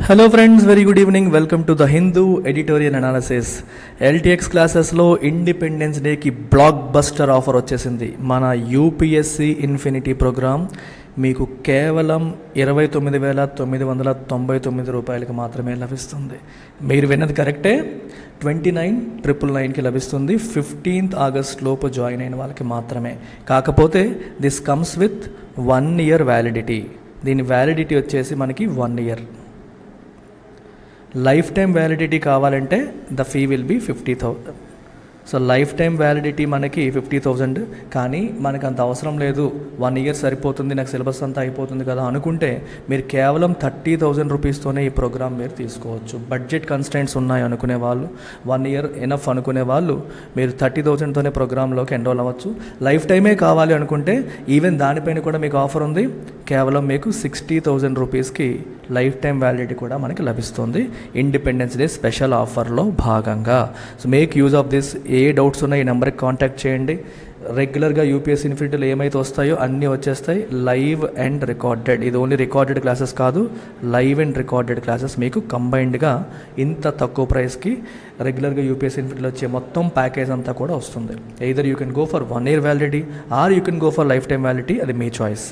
Hello friends, very good evening. Welcome to the Hindu editorial analysis. LTX క్లాసెస్లో independence డేకి blockbuster offer వచ్చేసింది. మన UPSC infinity programme మీకు కేవలం 29,999 రూపాయలకి మాత్రమే లభిస్తుంది. మీరు విన్నది కరెక్టే, 29,999కి లభిస్తుంది. 15th ఆగస్ట్ లోపు జాయిన్ అయిన వాళ్ళకి మాత్రమే. కాకపోతే this comes with 1 year validity. దీని వ్యాలిడిటీ వచ్చేసి మనకి 1 year. లైఫ్ టైం వ్యాలిడిటీ కావాలంటే the fee will be 50,000. So life time validity మనకి 50,000, కానీ మనకు అంత అవసరం లేదు, 1 year సరిపోతుంది, నాకు సిలబస్ అంతా అయిపోతుంది కదా అనుకుంటే మీరు కేవలం 30,000 రూపీస్తోనే ఈ ప్రోగ్రామ్ మీరు తీసుకోవచ్చు. బడ్జెట్ కన్స్టెంట్స్ ఉన్నాయి అనుకునే వాళ్ళు, 1 year ఎనఫ్ అనుకునే వాళ్ళు మీరు 30,000తోనే ప్రోగ్రాంలోకి ఎన్రోల్ అవ్వచ్చు. లైఫ్ టైమే కావాలి అనుకుంటే ఈవెన్ దానిపైన కూడా మీకు ఆఫర్ ఉంది. కేవలం మీకు 60,000 రూపీస్కి లైఫ్ టైం వ్యాలిడిటీ కూడా మనకి లభిస్తుంది ఇండిపెండెన్స్ డే స్పెషల్ ఆఫర్లో భాగంగా. So make use of this. A doubts ఉన్నా ఈ నెంబర్కి కాంటాక్ట్ చేయండి. రెగ్యులర్గా యూపీఎస్సీ ఇన్ఫినిటీలో ఏమైతే వస్తాయో అన్నీ వచ్చేస్తాయి, లైవ్ అండ్ రికార్డెడ్. ఇది ఓన్లీ రికార్డెడ్ క్లాసెస్ కాదు, లైవ్ అండ్ రికార్డెడ్ క్లాసెస్ మీకు కంబైన్డ్గా ఇంత తక్కువ ప్రైస్కి రెగ్యులర్గా యూపీఎస్సీ ఇన్ఫినిటీలో వచ్చే మొత్తం ప్యాకేజ్ అంతా కూడా వస్తుంది. Either you can go for 1 year validity or you can go for life time validity, అది మీ choice.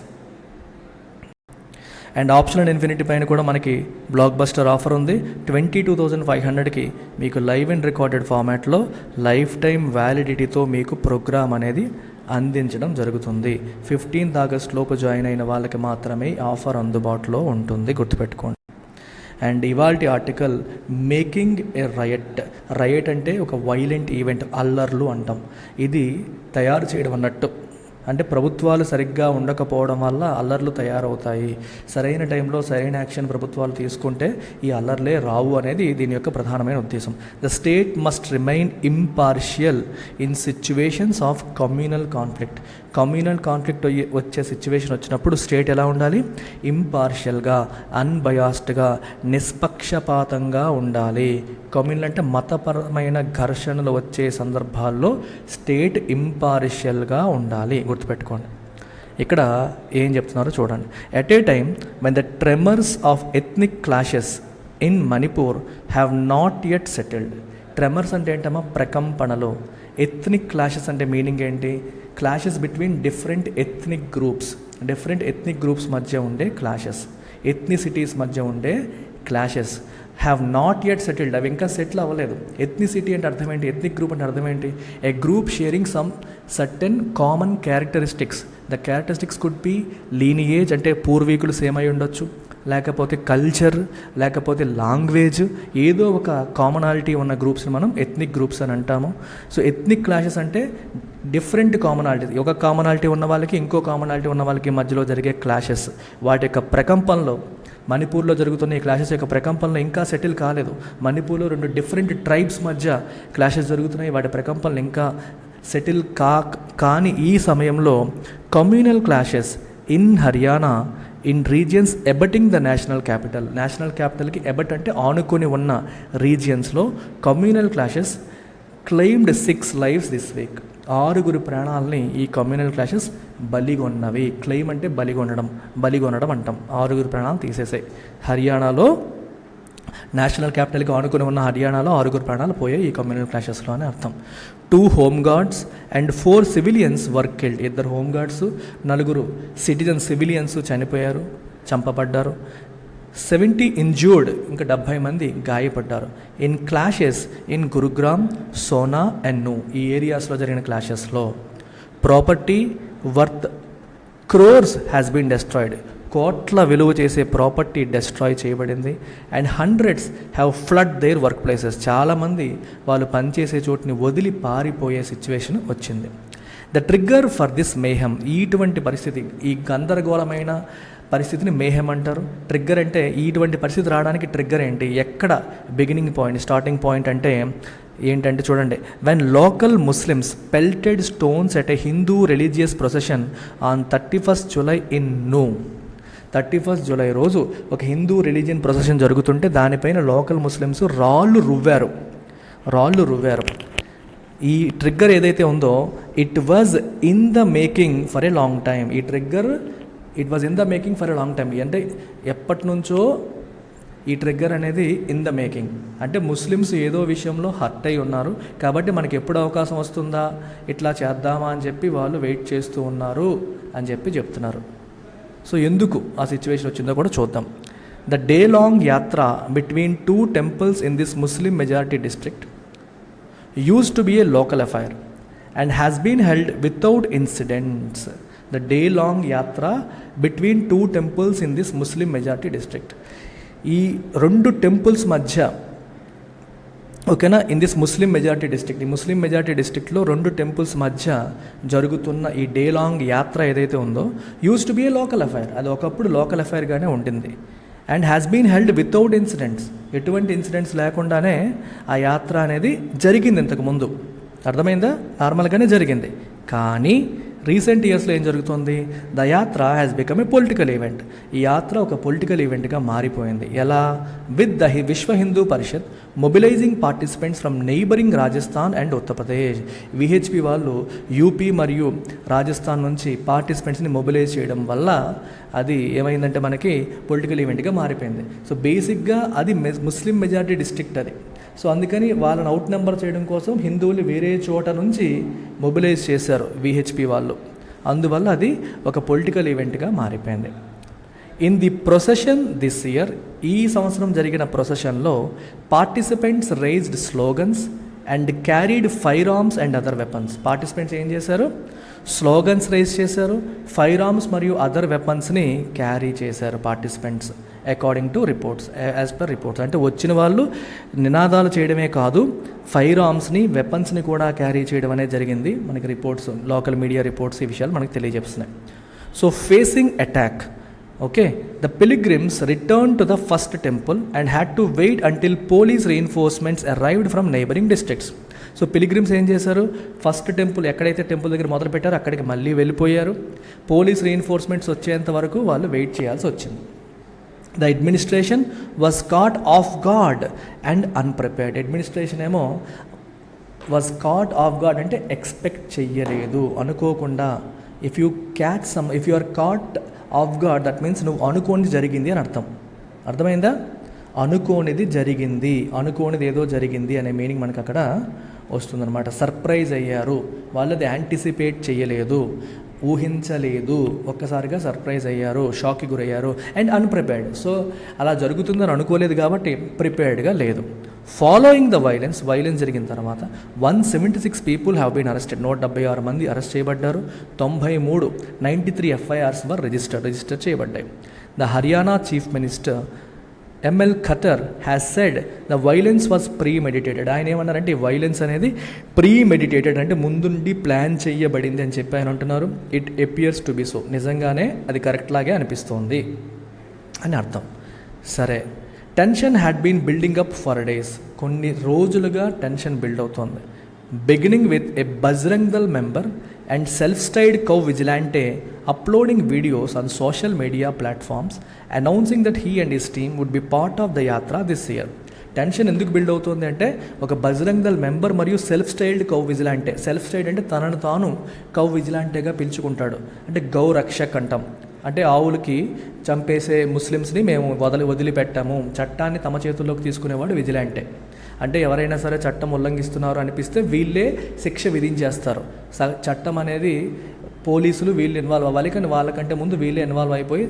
And option and infinity పైన కూడా మనకి బ్లాక్ బస్టర్ ఆఫర్ ఉంది. 22,500కి మీకు లైవ్ అండ్ రికార్డెడ్ ఫార్మాట్లో లైఫ్ టైం వ్యాలిడిటీతో మీకు ప్రోగ్రామ్ అనేది అందించడం జరుగుతుంది. 15th ఆగస్ట్ లోపు జాయిన్ అయిన వాళ్ళకి మాత్రమే ఆఫర్ అందుబాటులో ఉంటుంది, గుర్తుపెట్టుకోండి. అండ్ ఇవాల్టి ఆర్టికల్ మేకింగ్ ఏ రయట్ అంటే ఒక వైలెంట్ ఈవెంట్, అల్లర్లు అంటాం. ఇది తయారు చేయడం అన్నట్టు. అంటే ప్రభుత్వాలు సరిగ్గా ఉండకపోవడం వల్ల అల్లర్లు తయారవుతాయి. సరైన టైంలో సరైన యాక్షన్ ప్రభుత్వాలు తీసుకుంటే ఈ అల్లర్లే రావు అనేది దీని యొక్క ప్రధానమైన ఉద్దేశం. The state must remain impartial in situations of communal conflict. Communal conflict వచ్చే సిచ్యువేషన్ వచ్చినప్పుడు స్టేట్ ఎలా ఉండాలి? ఇంపార్షియల్గా, అన్బయాస్డ్గా, నిష్పక్షపాతంగా ఉండాలి. కమ్యూనల్ అంటే మతపరమైన ఘర్షణలు వచ్చే సందర్భాల్లో స్టేట్ ఇంపార్షియల్గా ఉండాలి, గుర్తుపెట్టుకోండి. ఇక్కడ ఏం చెప్తున్నారో చూడండి. At a time when the tremors of ethnic clashes in Manipur have not yet settled. Tremors అంటే ఏంటమ్మా? ప్రకంపనలు. ఎథ్నిక్ క్లాషెస్ అంటే మీనింగ్ ఏంటి? Clashes between different ethnic groups మధ్య ఉండే క్లాషెస్, ఎథ్నిసిటీస్ మధ్య ఉండే clashes. Have not yet settled, అవి ఇంకా సెటిల్ అవ్వలేదు. ఎథ్నిసిటీ అంటే అర్థం ఏంటి? ఎథ్నిక్ గ్రూప్ అంటే అర్థం ఏంటి? A group sharing some certain common characteristics. The characteristics could be lineage, అంటే పూర్వీకులు సేమ్ అయి ఉండొచ్చు, లేకపోతే కల్చర్, లేకపోతే లాంగ్వేజ్, ఏదో ఒక కామనాలిటీ ఉన్న గ్రూప్స్ని మనం ఎథ్నిక్ గ్రూప్స్ అని అంటాము. సో ఎథ్నిక్ క్లాషెస్ అంటే డిఫరెంట్ కామనాలిటీ, ఒక కామనాలిటీ ఉన్న వాళ్ళకి ఇంకో కామనాలిటీ ఉన్న వాళ్ళకి మధ్యలో జరిగే క్లాషెస్. వాటి యొక్క ప్రకంపనలో మణిపూర్లో జరుగుతున్న ఈ క్లాషెస్ యొక్క ప్రకంపనలు ఇంకా సెటిల్ కాలేదు. మణిపూర్లో 2 డిఫరెంట్ ట్రైబ్స్ మధ్య క్లాషెస్ జరుగుతున్నాయి, వాటి ప్రకంపనలు ఇంకా సెటిల్ కాని ఈ సమయంలో communal clashes in Haryana in regions abutting the national క్యాపిటల్కి ఎబట్ అంటే ఆనుకొని ఉన్న రీజియన్స్లో communal clashes claimed 6 lives this week. 6 ప్రాణాలని ఈ కమ్యూనల్ క్లాషెస్ బలిగొన్నవి. క్లెయిమ్ అంటే బలిగొనడం అంటాం. 6 ప్రాణాలు తీసేసాయి. హర్యానాలో నేషనల్ క్యాపిటల్కి ఆనుకుని ఉన్న హర్యానాలో 6 ప్రాణాలు పోయాయి ఈ కమ్యూనల్ క్లాషెస్లో అని అర్థం. 2 home guards and 4 civilians were killed. 2 home guards, 4 civilians చనిపోయారు, చంపబడ్డారు. 70 injured, ఇంకా 70 మంది గాయపడ్డారు. In clashes in Gurugram, Sohna and Nuh, ఈ ఏరియాస్లో జరిగిన క్లాషెస్లో property worth crores has been destroyed. కోట్ల విలువ చేసే ప్రాపర్టీ డెస్ట్రాయ్ చేయబడింది. And hundreds have fled their work places. చాలామంది వాళ్ళు పనిచేసే చోటుని వదిలి పారిపోయే సిచ్యువేషన్ వచ్చింది. The trigger for this mayhem, ఇటువంటి పరిస్థితి, ఈ గందరగోళమైన పరిస్థితిని మేహం అంటారు. ట్రిగ్గర్ అంటే ఇటువంటి పరిస్థితి రావడానికి ట్రిగ్గర్ ఏంటి, ఎక్కడ బిగినింగ్ పాయింట్, స్టార్టింగ్ పాయింట్ అంటే ఏంటంటే చూడండి. When local Muslims pelted stones at a Hindu religious procession on 31st July in Nuh. 31st July రోజు ఒక హిందూ రిలీజియన్ ప్రొసెషన్ జరుగుతుంటే దానిపైన లోకల్ ముస్లిమ్స్ రాళ్ళు రువ్వారు. ఈ ట్రిగ్గర్ ఏదైతే ఉందో it was in the making for a long time. ఈ trigger it was in the making for a long time అంటే ఎప్పటి నుంచో ఈ ట్రిగ్గర్ అనేది ఇన్ ద మేకింగ్. అంటే ముస్లిమ్స్ ఏదో విషయంలో హర్ట్ అయి ఉన్నారు కాబట్టి మనకి ఎప్పుడు అవకాశం వస్తుందా ఇట్లా చేద్దామా అని చెప్పి వాళ్ళు వెయిట్ చేస్తూ ఉన్నారు అని చెప్పి చెప్తున్నారు. సో ఎందుకు ఆ సిచ్యువేషన్ వచ్చిందో కూడా చూద్దాం. ద డే లాంగ్ యాత్ర between 2 temples in this Muslim majority district used to be a local affair and has been held without incidents. The day long yatra between 2 temples in this Muslim majority district. ఈ 2 temples మధ్య ఓకేనా, in this Muslim majority district, ఈ ముస్లిం majority డిస్ట్రిక్ట్లో 2 temples మధ్య జరుగుతున్న ఈ day long యాత్ర ఏదైతే ఉందో used to be a local affair, అది ఒకప్పుడు లోకల్ అఫైర్గానే ఉంటుంది. And has been held without incidents, ఎటువంటి ఇన్సిడెంట్స్ లేకుండానే ఆ యాత్ర అనేది జరిగింది ఇంతకుముందు. అర్థమైందా? నార్మల్గానే జరిగింది. కానీ రీసెంట్ ఇయర్స్లో ఏం జరుగుతుంది? ద యాత్ర has become a political event. ఈ యాత్ర ఒక పొలిటికల్ ఈవెంట్గా మారిపోయింది. ఎలా? With the Vishwa Hindu Parishad mobilising participants from neighbouring Rajasthan and Uttar Pradesh. VHP వాళ్ళు యూపీ మరియు రాజస్థాన్ నుంచి పార్టిసిపెంట్స్ని మొబిలైజ్ చేయడం వల్ల అది ఏమైందంటే మనకి పొలిటికల్ ఈవెంట్గా మారిపోయింది. సో బేసిక్గా అది ముస్లిం మెజారిటీ డిస్ట్రిక్ట్ అది. సో అందుకని వాళ్ళని అవుట్ నెంబర్ చేయడం కోసం హిందువులు వేరే చోట నుంచి మొబిలైజ్ చేశారు విహెచ్పి వాళ్ళు. అందువల్ల అది ఒక పొలిటికల్ ఈవెంట్గా మారిపోయింది. In the procession this year, ఈ సంవత్సరం జరిగిన ప్రొసెషన్లో participants raised slogans and carried firearms and other weapons. Participants ఏం చేశారు? స్లోగన్స్ రైజ్ చేశారు, ఫైర్ ఆర్మ్స్ మరియు అదర్ వెపన్స్ని క్యారీ చేశారు participants according to reports, as per reports. అంటే వచ్చిన వాళ్ళు నినాదాలు చేయడమే కాదు, ఫైర్ ఆర్మ్స్ని వెపన్స్ని కూడా క్యారీ చేయడం అనేది జరిగింది. మనకి రిపోర్ట్స్, లోకల్ మీడియా రిపోర్ట్స్ ఈ విషయాలు మనకి తెలియజేస్తున్నాయి. So facing attack, okay, the pilgrims return to the first temple and had to wait until police reinforcements arrived from neighbouring districts. So pilgrims ఏం చేశారు? ఫస్ట్ టెంపుల్, ఎక్కడైతే టెంపుల్ దగ్గర మొదలు పెట్టారో అక్కడికి మళ్ళీ వెళ్ళిపోయారు. పోలీస్ రీఎన్ఫోర్స్మెంట్స్ వచ్చేంత వరకు వాళ్ళు వెయిట్ చేయాల్సి వచ్చింది. The administration was caught off guard and unprepared. Administration ఏమో వాజ్ కాట్ ఆఫ్ గార్డ్ అంటే ఎక్స్పెక్ట్ చెయ్యలేదు, అనుకోకుండా. If you are caught off guard, that means నువ్వు అనుకోనిది జరిగింది అని అర్థం. అర్థమైందా? అనుకోనిది జరిగింది, అనుకోనిది ఏదో జరిగింది అనే మీనింగ్ మనకు అక్కడ వస్తుందన్నమాట. సర్ప్రైజ్ అయ్యారు, వాళ్ళది యాంటిసిపేట్ చేయలేదు, ఊహించలేదు, ఒక్కసారిగా సర్ప్రైజ్ అయ్యారు, షాక్కి గురయ్యారు. అండ్ అన్ప్రిపేర్డ్, సో అలా జరుగుతుందని అనుకోలేదు కాబట్టి ప్రిపేర్డ్గా లేదు. ఫాలోయింగ్ ద వైలెన్స్ జరిగిన తర్వాత 176 people హ్యావ్ బీన్ అరెస్టెడ్. 176 మంది అరెస్ట్ చేయబడ్డారు. 93 FIRs వర్ రిజిస్టర్ చేయబడ్డాయి. The Haryana chief minister ML Khattar has said the violence was premeditated. ఆయన ఏమన్నారంటే ఈ వైలెన్స్ అనేది ప్రీమెడిటేటెడ్ అంటే ముందుండి ప్లాన్ చేయబడింది అని చెప్పి ఆయన అంటున్నారు. It appears to be so, నిజంగానే అది కరెక్ట్ లాగే అనిపిస్తోంది అని అర్థం. సరే, tension had been building up for days. కొన్ని రోజులుగా టెన్షన్ బిల్డ్ అవుతోంది. Beginning with a Bajrang Dal member and self styled cow vigilante uploading videos on social media platforms announcing that he and his team would be part of the yatra this year. Tension ఎందుకు build అవుతుంది అంటే ఒక Bajrang Dal member మరియు self styled cow vigilante. Self styled అంటే తనను తాను cow విజిలాంటేగా పిలుచుకుంటాడు. అంటే గౌ రక్షక్ అంటాం, అంటే ఆవులకి చంపేసే ముస్లిమ్స్ని మేము వదిలిపెట్టాము, చట్టాన్ని తమ చేతుల్లోకి తీసుకునేవాడు విజిలాంటే. అంటే ఎవరైనా సరే చట్టం ఉల్లంఘిస్తున్నారు అనిపిస్తే వీళ్ళే శిక్ష విధించేస్తారు. చట్టం అనేది పోలీసులు వీళ్ళు ఇన్వాల్వ్ అవ్వాలి, కానీ వాళ్ళకంటే ముందు వీళ్ళే ఇన్వాల్వ్ అయిపోయి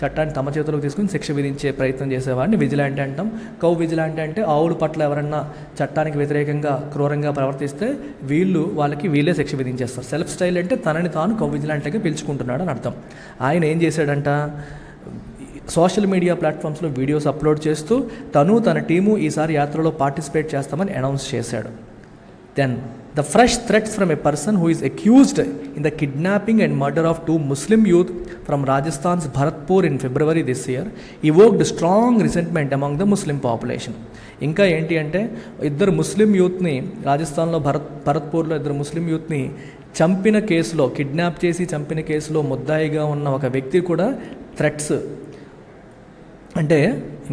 చట్టాన్ని తమ చేతులకు తీసుకుని శిక్ష విధించే ప్రయత్నం చేసేవాడిని విజిలాంటే అంటాం. కౌ విజిలాంటే అంటే ఆవుల పట్ల ఎవరన్నా చట్టానికి వ్యతిరేకంగా క్రూరంగా ప్రవర్తిస్తే వీళ్ళే శిక్ష విధించేస్తారు. సెల్ఫ్ స్టైల్ అంటే తనని తాను కౌ విజిలాంటేగా పిలుచుకుంటున్నాడు అని అర్థం. ఆయన ఏం చేశాడంట, సోషల్ మీడియా ప్లాట్ఫామ్స్లో వీడియోస్ అప్లోడ్ చేస్తూ తన టీము ఈసారి యాత్రలో పార్టిసిపేట్ చేస్తామని అనౌన్స్ చేశాడు. Then the fresh threats from a person who is accused in the kidnapping and murder of 2 Muslim youth from Rajasthan's Bharatpur in February this year evoked strong resentment among the Muslim population. ఇంకా ఏంటి అంటే ఇద్దరు ముస్లిం యూత్ని రాజస్థాన్లో భరత్పూర్లో ఇద్దరు ముస్లిం యూత్ని చంపిన కేసులో, కిడ్నాప్ చేసి చంపిన కేసులో ముద్దాయిగా ఉన్న ఒక వ్యక్తి కూడా థ్రెట్స్ అంటే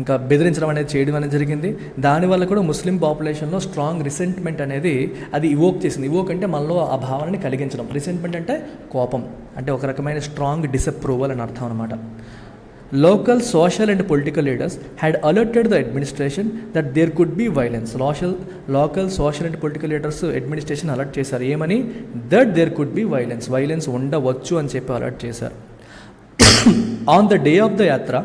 ఇంకా బెదిరించడం అనేది చేయడం అనేది జరిగింది. దానివల్ల కూడా ముస్లిం పాపులేషన్లో స్ట్రాంగ్ రిసెంట్మెంట్ అనేది అది ఇవోక్ చేసింది. ఇవోక్ అంటే మనలో ఆ భావనని కలిగించడం, రిసెంట్మెంట్ అంటే కోపం, అంటే ఒక రకమైన స్ట్రాంగ్ డిసప్రూవల్ అని అర్థం అనమాట. Local social and political leaders had alerted the administration that there could be violence. Local social and political leaders administration alert చేశారు ఏమని, that there could be violence ఉండవచ్చు అని చెప్పి అలర్ట్ చేశారు. On the day of the yatra,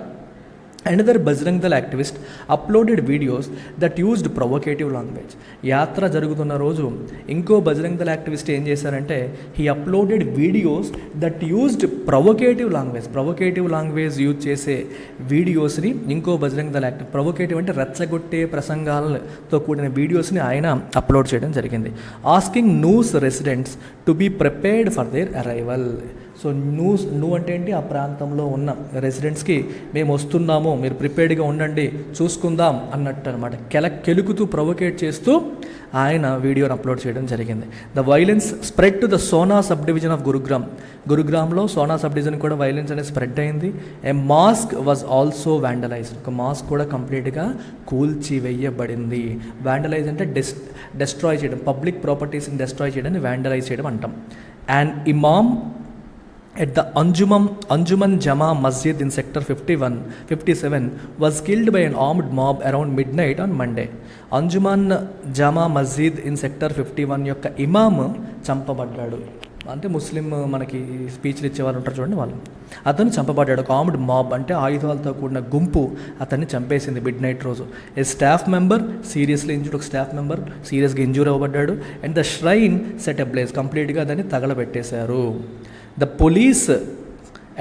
another Bajrang Dal activist uploaded videos that used provocative language. యాత్ర జరుగుతున్న రోజు ఇంకో బజరంగ్ దళ్ యాక్టివిస్ట్ ఏం చేశారంటే, he uploaded videos that used provocative language use చేసే వీడియోస్ని ఇంకో బజరంగ్ దళ్ ప్రొవోకేటివ్ అంటే రెచ్చగొట్టే ప్రసంగాలతో కూడిన వీడియోస్ని ఆయన అప్లోడ్ చేయడం జరిగింది. Asking news residents to be prepared for their arrival. So నువ్వు అంటే ఏంటి, ఆ ప్రాంతంలో ఉన్న రెసిడెంట్స్కి మేము వస్తున్నాము, మీరు ప్రిపేర్డ్గా ఉండండి, చూసుకుందాం అన్నట్టు అనమాట. కెలుకుతూ ప్రొవోకేట్ చేస్తూ ఆయన వీడియోని అప్లోడ్ చేయడం జరిగింది. The violence spread to the Sohna sub division of గురుగ్రామ్లో సోనా సబ్ డివిజన్ కూడా వైలెన్స్ అనేది స్ప్రెడ్ అయింది. A mosque was also vandalised. ఒక మాస్క్ కూడా కంప్లీట్గా కూల్చివేయబడింది. వ్యాండలైజ్ అంటే డెస్ట్రాయ్ చేయడం, పబ్లిక్ ప్రాపర్టీస్ని డెస్ట్రాయ్ చేయడాన్ని వ్యాండలైజ్ చేయడం అంటాం. And imam at the Anjuman Jama Masjid in sector 57 was killed by an armed mob around midnight on Monday. Anjuman Jama Masjid in sector 51 యొక్క ఇమామ్ చంపబడ్డాడు. అంటే ముస్లిం మనకి స్పీచ్లు ఇచ్చేవారు ఉంటారు చూడండి, వాళ్ళు, అతను చంపబడ్డాడు. ఒక ఆర్మ్డ్ మాబ్ అంటే ఆయుధాలతో కూడిన గుంపు అతన్ని చంపేసింది మిడ్ నైట్ రోజు. A staff member seriously injured, ఒక స్టాఫ్ మెంబర్ సీరియస్గా ఇంజూర్ అవ్వబడ్డాడు. And the shrine set ablaze, కంప్లీట్గా దాన్ని తగలబెట్టేశారు. The police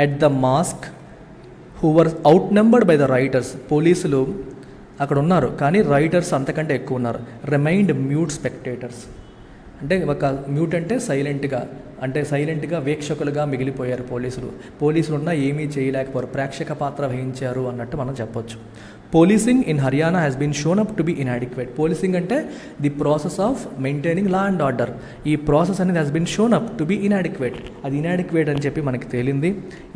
at the mosque who were outnumbered by the rioters, పోలీసులు అక్కడ ఉన్నారు కానీ రైటర్స్ అంతకంటే ఎక్కువ ఉన్నారు. రిమైండ్ మ్యూట్ స్పెక్టేటర్స్, అంటే ఒక మ్యూట్ అంటే సైలెంట్గా వీక్షకులుగా మిగిలిపోయారు పోలీసులు ఉన్నా ఏమీ చేయలేకపోయారు, ప్రేక్షక పాత్ర వహించారు అన్నట్టు మనం చెప్పొచ్చు. Policing in Haryana has been shown up to be inadequate. Policing అంటే the process of maintaining law and order. ఈ ప్రాసెస్ అనేది has been shown up to be inadequate. అది ఇన్యాడిక్వేట్ అని చెప్పి మనకి తేలింది.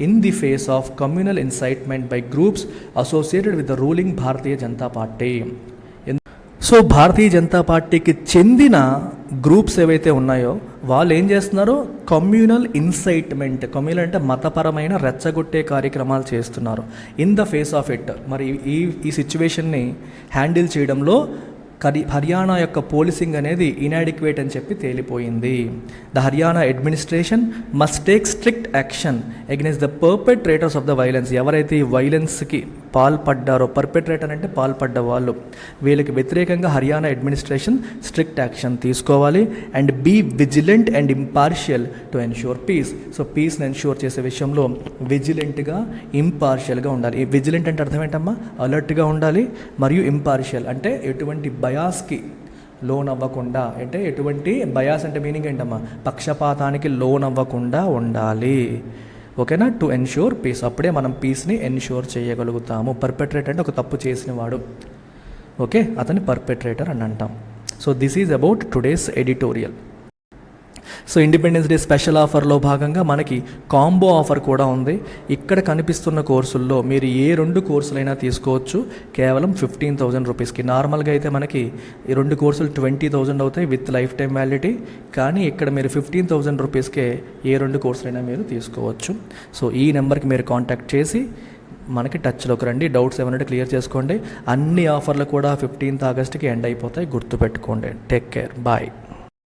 In the face of communal incitement by groups associated with the ruling Bharatiya Janata party. So Bharatiya Janata పార్టీకి చెందిన గ్రూప్స్ ఏవైతే ఉన్నాయో వాళ్ళు ఏం చేస్తున్నారు, కమ్యూనల్ ఇన్సైట్మెంట్, కమ్యూనల్ అంటే మతపరమైన రెచ్చగొట్టే కార్యక్రమాలు చేస్తున్నారు. In the face of it, మరి ఈ సిచ్యువేషన్ని హ్యాండిల్ చేయడంలో హర్యానా యొక్క పోలీసింగ్ అనేది ఇన్యాడిక్వేట్ అని చెప్పి తేలిపోయింది. The Haryana administration must take strict action against the perpetrators of the violence. ఎవరైతే ఈ వైలెన్స్కి పాల్పడ్డారో, పర్పెట్రేటర్ అంటే పాల్పడ్డ వాళ్ళు, వీళ్ళకి వ్యతిరేకంగా హర్యానా అడ్మినిస్ట్రేషన్ స్ట్రిక్ట్ యాక్షన్ తీసుకోవాలి. And be vigilant and impartial to ensure peace. So పీస్ని ఎన్ష్యూర్ చేసే విషయంలో విజిలెంట్గా ఇంపార్షియల్గా ఉండాలి. ఈ విజిలెంట్ అంటే అర్థం ఏంటమ్మా, అలర్ట్గా ఉండాలి. మరియు ఇంపార్షియల్ అంటే ఎటువంటి బయాస్కి లోన్ అవ్వకుండా, అంటే ఎటువంటి బయాస్ అంటే మీనింగ్ ఏంటమ్మా, పక్షపాతానికి లోన్ అవ్వకుండా ఉండాలి. ఓకేనా, టు ఎన్ష్యూర్ పీస్. అప్పుడే మనం పీస్ని ఎన్ష్యూర్ చేయగలుగుతాము. పర్పెట్రేటర్ అంటే ఒక తప్పు చేసిన వాడు, ఓకే, అతని పర్పెట్రేటర్ అని అంటాం. So this is about today's editorial. So independence day special ఆఫర్లో భాగంగా మనకి కాంబో ఆఫర్ కూడా ఉంది. ఇక్కడ కనిపిస్తున్న కోర్సుల్లో మీరు ఏ 2 కోర్సులైనా తీసుకోవచ్చు కేవలం 15,000 రూపీస్కి. నార్మల్గా అయితే మనకి ఈ 2 కోర్సులు 20,000 అవుతాయి విత్ లైఫ్ టైం వ్యాలిడిటీ. కానీ ఇక్కడ మీరు 15,000 రూపీస్కే ఏ 2 కోర్సులైనా మీరు తీసుకోవచ్చు. సో ఈ నెంబర్కి మీరు కాంటాక్ట్ చేసి మనకి టచ్లోకి రండి. డౌట్స్ ఏమైనా క్లియర్ చేసుకోండి. అన్ని ఆఫర్లు కూడా 15th ఆగస్ట్కి ఎండ్ అయిపోతాయి, గుర్తుపెట్టుకోండి. Take care, bye.